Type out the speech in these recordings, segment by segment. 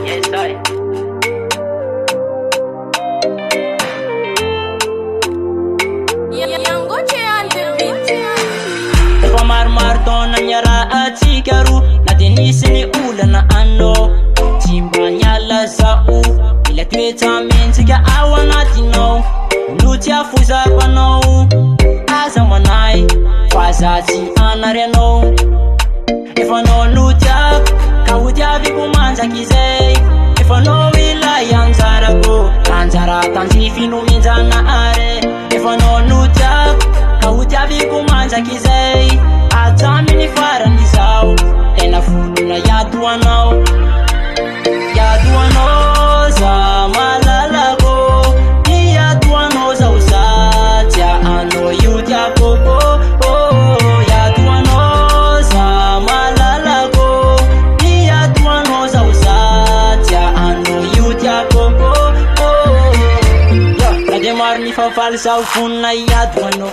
Yes, I. Efa maromaro taona niarahantsika ro na de nisy ny olana anao tsy mba niala zao mila toetra mentsika ao anatinao no tsy afozako anao aza manay fa za tsy anary anao efa anao no tiako ka ho tiaviko manjaky izay efa anao ilay anjarako anjara tanjify no menjana are efa anao no tiako ka ho tiaviko manjaky izay atraminy farany zao tena volona iado anao za malalako iado anao zao satria anao io tiako iado anao za malalako iado anao zao satria anao io tiako na de maro ny fahafaly zao vonona iado anao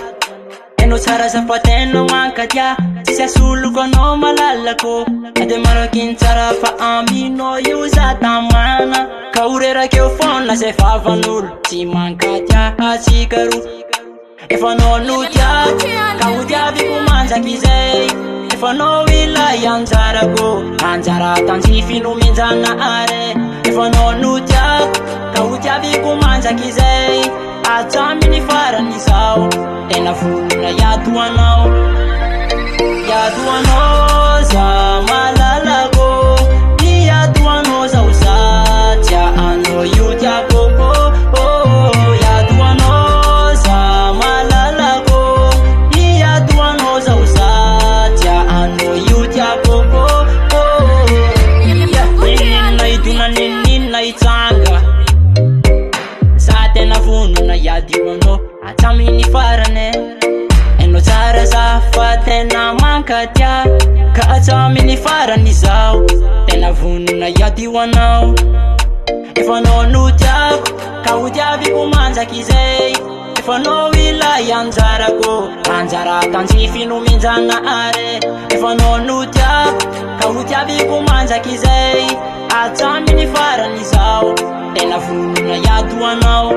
enao tsara zafatena mankatia tsisy asoloko anao malalako na de maro akiny tsara fa aminao io za tamana ka horerakeo fona zay vavan'olo tsy mankatia atsika ro efa anao no tiako ka ho tiaviko manjaky izay efa anao ilay anjarako anjara tanjify no menjana are efa anao no tiako ka ho tiaviko manjaky izay atraminy farany zao tena volona iado anao za malalako iado anao zao satria anao io tiako iado anao za malalako iado anao zao satria anao io tiako ninina idona ninina itsanga za tena vonona iado anao atraminy farane enao tsara za fa tena mankatia ka atraminy farany zao tena vonona iado anao efa anao no tiako ka ho tiaviko manjaky izay efa anao ilay anjarako anjara tanjify no menjana are efa anao no tiako ka ho tiaviko manjaky izay atraminy farany zao tena vonona iado anao